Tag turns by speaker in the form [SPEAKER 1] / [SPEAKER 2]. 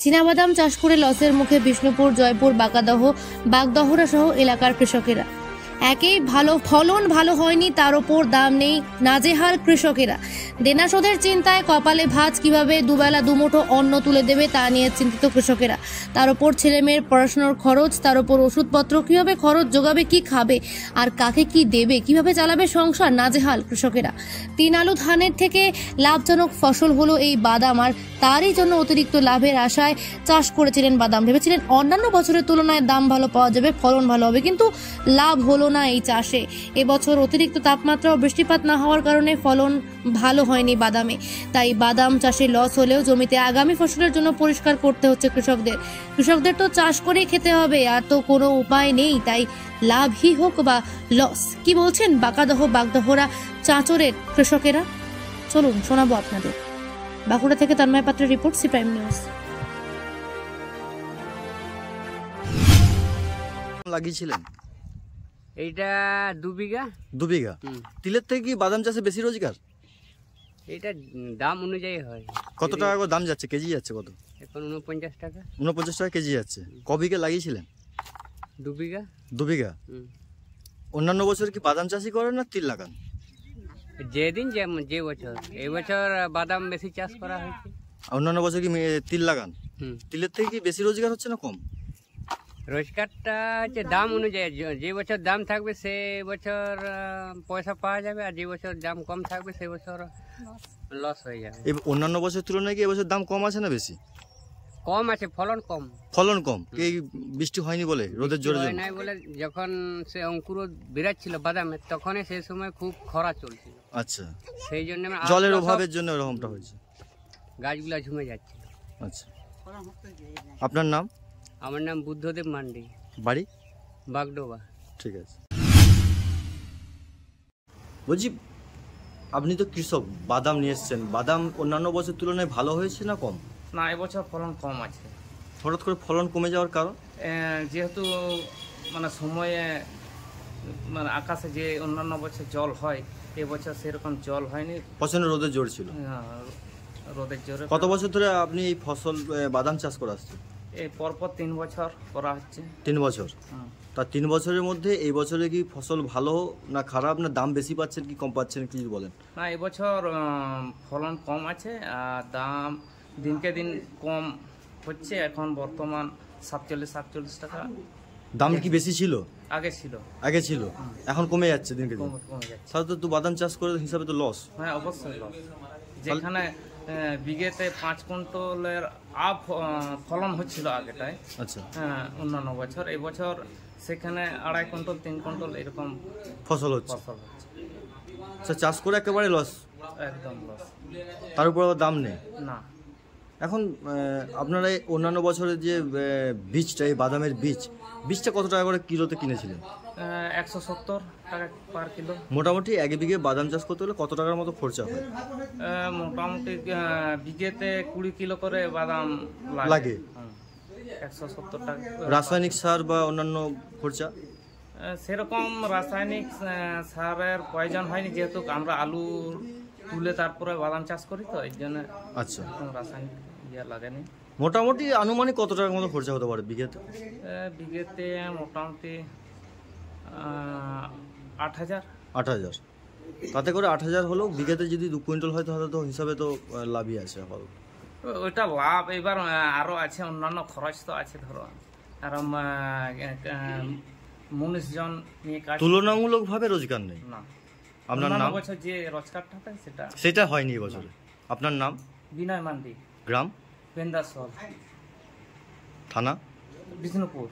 [SPEAKER 1] চীনাবাদাম চাষ করে লসের মুখে বিষ্ণুপুর, জয়পুর, বাগদহরা সহ এলাকার কৃষকেরা। একেই ফলন ভালো হয়নি, তার ওপর দাম নেই, নাজেহাল কৃষকেরা। দেনা শোধের চিন্তায় কপালে ভাঁজ, কিভাবে দুবেলা দুমুঠো অন্ন তুলে দেবে তা নিয়ে চিন্তিত কৃষকেরা। তার ওপর ছেলে মেয়ের পড়াশোনার খরচ, তার ওপর ওষুধপত্র, কিভাবে খরচ জোগাবে, কি খাবে আর কাকে কি দেবে, কিভাবে চালাবে সংসার, নাজেহাল কৃষকেরা। 3 আলু ধানের থেকে লাভজনক ফসল হলো এই বাদাম, আর তারই জন্য অতিরিক্ত লাভের আশায় চাষ করেছিলেন বাদাম। ভেবেছিলেন অন্যান্য বছরের তুলনায় দাম ভালো পাওয়া যাবে, ফলন ভালো হবে, কিন্তু লাভ হলো না এই চাষে। এবছর অতিরিক্ত তাপমাত্রা ও বৃষ্টিপাত না হওয়ার কারণে ফলন ভালো হয়নি বাদামে। তাই বাদাম চাষে লস হলেও জমিতে আগামী ফসলের জন্য পরিষ্কার করতে হচ্ছে কৃষকদের তো চাষ করেই খেতে হবে, আর তো কোনো উপায় নেই। তাই লাভই হোক বা লস, কি বলছেন বাগদহরা চাঁচরের কৃষকেরা? চলুন শোনাবো আপনাদের। বাঁকুড়া থেকে তন্ময় পাত্রের রিপোর্ট, সি প্রাইম নিউজ।
[SPEAKER 2] লাগিয়েছিলেন
[SPEAKER 3] এইটা 2 বিঘা।
[SPEAKER 2] 2 বিঘা। তিলের থেকে কি বাদাম চাষে বেশি রোজগার?
[SPEAKER 3] এটা দাম অনুযায়ী হয়।
[SPEAKER 2] কত টাকা করে দাম যাচ্ছে, কেজি যাচ্ছে কত?
[SPEAKER 3] এখন 49 টাকা।
[SPEAKER 2] 49 টাকা কেজি যাচ্ছে। ক বিঘা লাগিয়েছিলেন?
[SPEAKER 3] 2 বিঘা।
[SPEAKER 2] 2 বিঘা। অন্যান্য বছর কি বাদাম চাষই করেন না তিল লাগান?
[SPEAKER 3] যেদিন যে বছর, এই বছর বাদাম বেশি চাষ করা হয়েছে।
[SPEAKER 2] অন্যান্য বছর কি তিল লাগান? তিলের থেকে কি বেশি রোজগার হচ্ছে না কম?
[SPEAKER 3] রোজগারটা হচ্ছে দাম অনুযায়ী, যে বছর দাম থাকবে সে বছর পয়সা পাওয়া যাবে, আর যে বছর দাম কম থাকবে সে বছর লস হয়ে যাবে।
[SPEAKER 2] অন্যান্য বছর তুলনায় কি এবছর দাম কম আছে না বেশি?
[SPEAKER 3] কম আছে, ফলন কম।
[SPEAKER 2] ফলন কম এই বৃষ্টি হয়নি বলে, রোদের জোরে
[SPEAKER 3] নাই বলে। যখন সে অঙ্কুর বিরাচ্ছিল বাদামে, তখনই সেই সময় খুব খরা চলছিল।
[SPEAKER 2] আচ্ছা,
[SPEAKER 3] সেই জন্য
[SPEAKER 2] জলের অভাবের জন্য এরকমটা হয়েছে,
[SPEAKER 3] গাছগুলা ঝুমে যাচ্ছিল।
[SPEAKER 2] আচ্ছা, আপনার নাম?
[SPEAKER 3] আমার নাম বুদ্ধদেব মান্ডি,
[SPEAKER 2] বাড়ি
[SPEAKER 3] বাগডোবা।
[SPEAKER 2] ঠিক আছে। বলছি, আপনি তো কৃষক, বাদাম নিয়ে এসছেন, বাদাম অন্যান্য বছর তুলনায় ভালো হয়েছে না কম?
[SPEAKER 4] না, এবছর ফলন কম আছে।
[SPEAKER 2] হঠাৎ করে ফলন কমে যাওয়ার কারণ?
[SPEAKER 4] যেহেতু মানে সময়ে মানে আকাশে যে অন্যান্য বছর জল হয়, এবছর সেরকম জল হয়নি।
[SPEAKER 2] প্রচন্ড রোদের জোর ছিল।
[SPEAKER 4] রোদের জোরে।
[SPEAKER 2] কত বছর ধরে আপনি এই ফসল বাদাম চাষ করে আসছেন?
[SPEAKER 4] এই পরপর 3 বছর করা হচ্ছে।
[SPEAKER 2] 3 বছর। তা 3 বছরের মধ্যে এই বছরে কি ফসল ভালো না খারাপ, না দাম বেশি পাচ্ছেন কি কম পাচ্ছেন, কি বলেন?
[SPEAKER 4] না, এবছর ফলন কম আছে, আর দাম দিনকে দিন কম হচ্ছে। এখন বর্তমান 47 টাকা।
[SPEAKER 2] দাম কি বেশি ছিল?
[SPEAKER 4] আগে ছিল,
[SPEAKER 2] এখন কমে যাচ্ছে দিনকে দিন।
[SPEAKER 4] কমে যাচ্ছে।
[SPEAKER 2] তাহলে তো বাদাম চাষ করে হিসাবে তো লস।
[SPEAKER 4] হ্যাঁ, অবশ্যই লস। যেখানে বিঘেতে 5 কুইন্টালের ফলন হচ্ছিল আগেটায়,
[SPEAKER 2] আচ্ছা,
[SPEAKER 4] হ্যাঁ, অন্যান্য বছর, এই বছর সেখানে 2.5 কুইন্টাল 3 কুইন্টাল এরকম
[SPEAKER 2] ফসল হচ্ছে। আচ্ছা, চাষ করে একেবারে লস,
[SPEAKER 4] একদম লস।
[SPEAKER 2] তার উপর দাম নেই
[SPEAKER 4] না।
[SPEAKER 2] এখন আপনারা অন্যান্য বছরের যে বীজটা, এই বাদামের বীজটা কত টাকা করে কিলোতে কিনেছিলেন?
[SPEAKER 4] 170 টাকা পার কিলো।
[SPEAKER 2] মোটামুটি 1 বিঘে বাদাম চাষ করতে হলে কত টাকার মতো খরচা হয়?
[SPEAKER 4] মোটামুটি বিঘেতে 20 কিলো করে বাদাম লাগে। 170 টাকা।
[SPEAKER 2] রাসায়নিক সার বা অন্যান্য খরচা?
[SPEAKER 4] সেরকম রাসায়নিক সারের প্রয়োজন হয়নি, যেহেতু আমরা আলু তুলে তারপরে বাদাম চাষ করি, তো এই জন্য।
[SPEAKER 2] আচ্ছা,
[SPEAKER 4] রাসায়নিক লাগেনি।
[SPEAKER 2] মোটামুটি আনুমানিক কত টাকার মতো খরচা হতে পারে বিঘেতে?
[SPEAKER 4] বিঘেতে মোটামুটি 8,000।
[SPEAKER 2] 8,000। তাতে করে 8,000 হলেও বিঘেতে যদি 2 কুইন্টাল হয় তাহলে তো হিসাবে তো লাভই আছে।
[SPEAKER 4] ওইটা লাভ। এবার আরো আছে অন্যান্য খরচ তো আছে, ধরো আর মুনিশ জন নিয়ে কাজ,
[SPEAKER 2] তুলনামূলক ভাবে রোজগার নেই।
[SPEAKER 4] না।
[SPEAKER 2] আপনার নাম?
[SPEAKER 4] বছর যে রোজগারটা হয়
[SPEAKER 2] সেটা হয়নি এবছরে। আপনার নাম?
[SPEAKER 4] বিনয় মান্ডি,
[SPEAKER 2] গ্রাম?
[SPEAKER 4] বেন্দাসল,
[SPEAKER 2] থানা?
[SPEAKER 4] বিষ্ণুপুর।